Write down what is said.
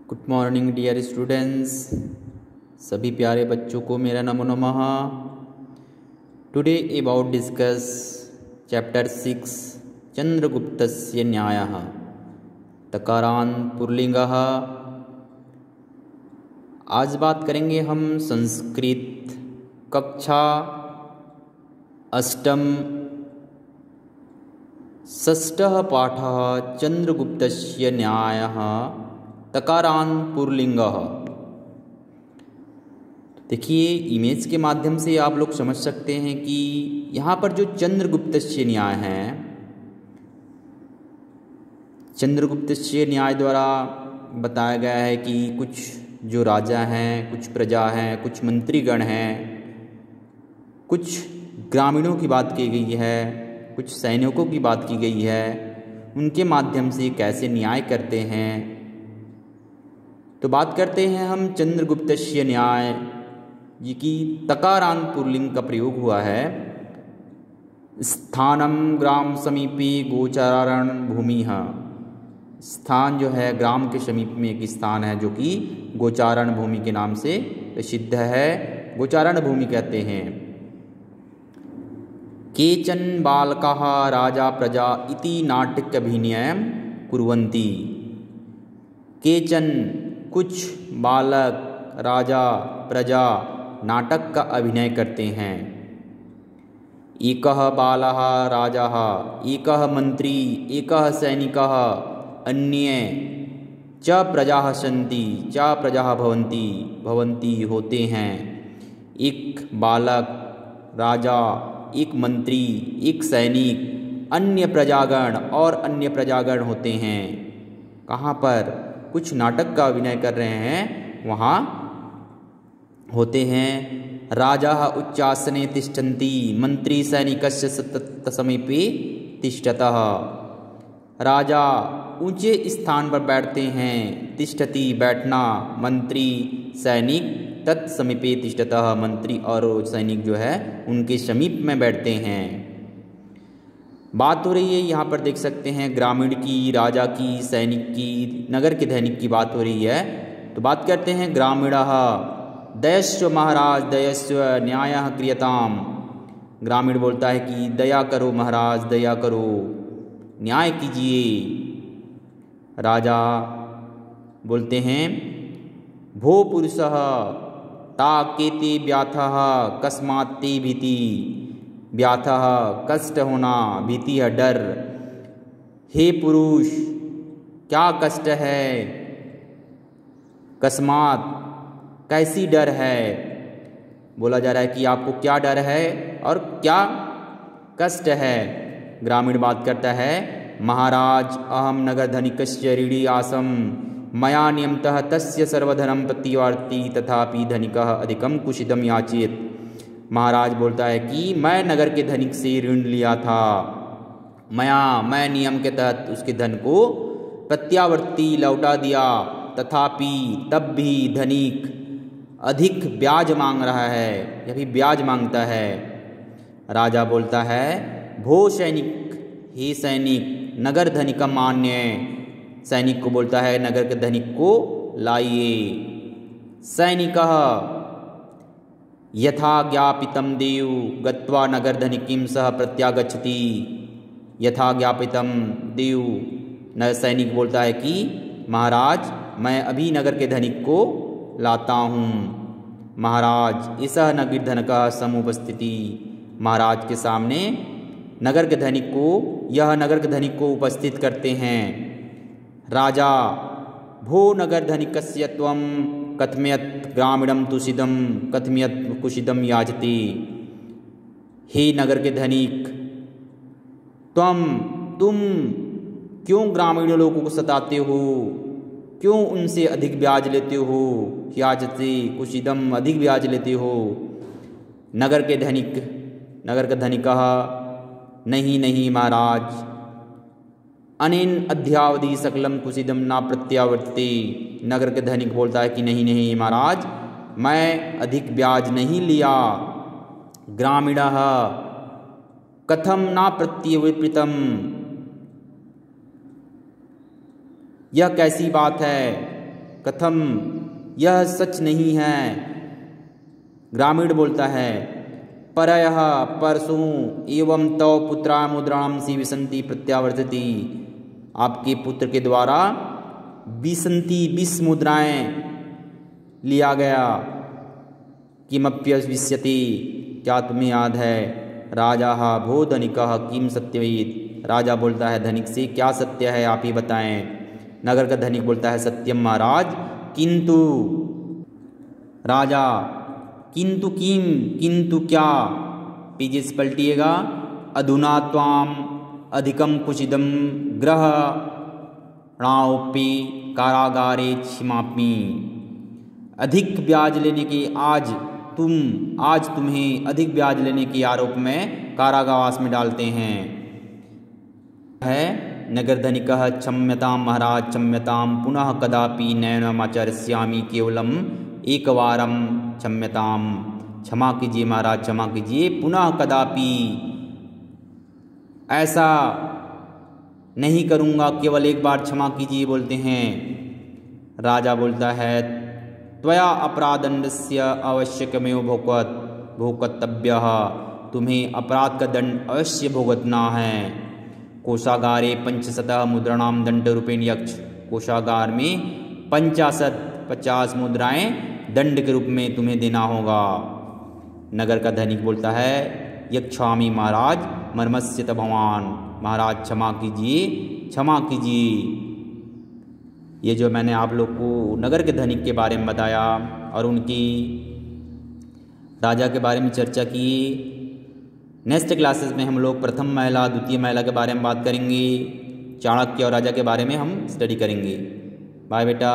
Good morning dear students, सभी प्यारे बच्चों को मेरा नमो नमः। टुडे अबाउट डिस्कस चैप्टर 6 चंद्रगुप्तस्य न्यायः तकारान् पुल्लिंगः। आज बात करेंगे हम संस्कृत कक्षा अष्टम षष्ठः पाठः चंद्रगुप्तस्य न्यायः तकारान् पुल्लिंगः। देखिए, इमेज के माध्यम से आप लोग समझ सकते हैं कि यहाँ पर जो चंद्रगुप्तस्य न्याय है, चंद्रगुप्तस्य न्याय द्वारा बताया गया है कि कुछ जो राजा हैं, कुछ प्रजा हैं, कुछ मंत्रीगण हैं, कुछ ग्रामीणों की बात की गई है, कुछ सैनिकों की बात की गई है, उनके माध्यम से कैसे न्याय करते हैं। तो बात करते हैं हम चंद्रगुप्तस्य न्याय जी की तकारान् पुल्लिंग का प्रयोग हुआ है। स्थानम ग्राम समीपे गोचारण भूमि। स्थान जो है ग्राम के समीप में एक स्थान है जो कि गोचारण भूमि के नाम से प्रसिद्ध है, गोचारण भूमि कहते हैं। केचन बालकाः राजा प्रजा इति नाट्याभिनयं कुर्वन्ति। केचन कुछ बालक राजा प्रजा नाटक का अभिनय करते हैं। एकः बालः राजाः, एकः मंत्री, एकः सैनिकः, अन्ये च प्रजाः सन्ति, च प्रजाः भवन्ति होते हैं। एक बालक राजा, एक मंत्री, एक सैनिक, अन्य प्रजागण और अन्य प्रजागण होते हैं। कहाँ पर? कुछ नाटक का अभिनय कर रहे हैं वहाँ होते हैं। राजाः उच्चासने तिष्ठन्ति, मंत्री सैनिकस्य समीपे तिष्ठतः। राजा ऊंचे स्थान पर बैठते हैं, तिष्ठति बैठना, मंत्री सैनिक तत्समीपे तिष्ठतः, मंत्री और सैनिक जो है उनके समीप में बैठते हैं। बात हो रही है यहाँ पर देख सकते हैं ग्रामीण की, राजा की, सैनिक की, नगर के धनिक की बात हो रही है। तो बात करते हैं ग्रामीणः। दयस्व महाराज दयस्व न्यायः क्रियताम्। ग्रामीण बोलता है कि दया करो महाराज, दया करो, न्याय कीजिए। राजा बोलते हैं भो पुरुषः ता केते व्याथः कस्मात् ते भीति। व्याथः कष्ट होना, भीति है डर। हे पुरुष, क्या कष्ट है? कस्मात् कैसी डर है? बोला जा रहा है कि आपको क्या डर है और क्या कष्ट है। ग्रामीण बात करता है महाराज अहम नगर धनिकस्य ऋणी आसम, मया नियमतः तस्य सर्वधनम प्रतिवार्ति तथापि धनिकः अधिकम कुशिदम याचेत। महाराज बोलता है कि मैं नगर के धनिक से ऋण लिया था, मैं नियम के तहत उसके धन को प्रत्यावर्ती लौटा दिया, तथापि तब भी धनिक अधिक ब्याज मांग रहा है, यह भी ब्याज मांगता है। राजा बोलता है भो सैनिक, हे सैनिक, नगर धनिकम मान्य। सैनिक को बोलता है नगर के धनिक को लाइए। सैनिकः यथा ज्ञापितं देव गत्वा नगर धनिकीं सह प्रत्यागच्छति। यथा ज्ञापितं देव, न सैनिक बोलता है कि महाराज मैं अभी नगर के धनिक को लाता हूँ। महाराज इसह नगर धनकः समुपस्थिति। महाराज के सामने नगर के धनिक को, यह नगर के धनिक को उपस्थित करते हैं। राजा भो नगर धनिकस्य त्वं कथमयत ग्रामीणम तुषिदम कथमयत कुशिदम याचति। हे नगर के धनिक, तुम क्यों ग्रामीण लोगों को सताते हो? क्यों उनसे अधिक ब्याज लेते हो? याचति कुशिदम, अधिक ब्याज लेते हो। नगर के धनिक, नगर का धनिकः नहीं नहीं महाराज, अनेन अध्यावधि सकलम कुशिदम ना प्रत्यावर्ति। नगर के धनिक बोलता है कि नहीं नहीं महाराज, मैं अधिक ब्याज नहीं लिया। ग्रामीणः कथम ना प्रत्यावर्तितम, यह कैसी बात है? कथम, यह सच नहीं है। ग्रामीण बोलता है परयः परसों एवं तव पुत्रा मुद्राणां सी विसंति प्रत्यावर्तति, आपके पुत्र के द्वारा विसंति 20 मुद्राएं लिया गया। किमप्यविष्यति, क्या तुम्हें याद है। राजा भो धनिकः किम सत्यवेद, राजा बोलता है धनिक से क्या सत्य है आप ही बताएं। नगर का धनिक बोलता है सत्यम महाराज, किंतु। राजा किंतु किम, किंतु क्या, पीछे से पलटिएगा। अधुना त्वाम अधिकम कुचिदम ग्रह णाओपि कारागारे क्षिमापि, अधिक ब्याज लेने के आज तुम्हें अधिक ब्याज लेने के आरोप में कारागारवास में डालते हैं। है नगर धनिकः क्षम्यताम महाराज क्षम्यताम, पुनः कदापि नैनमाचरिष्यामि, केवलम एकवारम क्षम्यताम, क्षमा कीजिए महाराज क्षमा कीजिए, पुनः कदापि ऐसा नहीं करूँगा, केवल एक बार क्षमा कीजिए बोलते हैं। राजा बोलता है त्वया अपराधदंडस्य आवश्यकमेव भोक्तव्यः, तुम्हें अपराध का दंड अवश्य भुगतना है। कोषागारे 500 मुद्राणाम दंड रूपेण यक्ष, कोषागार में 50 मुद्राएं दंड के रूप में तुम्हें देना होगा। नगर का धनिक बोलता है यक्षामि महाराज मर्मस्य भवान, महाराज क्षमा कीजिए क्षमा कीजिए। ये जो मैंने आप लोग को नगर के धनिक के बारे में बताया और उनकी राजा के बारे में चर्चा की, नेक्स्ट क्लासेस में हम लोग प्रथम महिला द्वितीय महिला के बारे में बात करेंगे, चाणक्य और राजा के बारे में हम स्टडी करेंगे। बाय बेटा।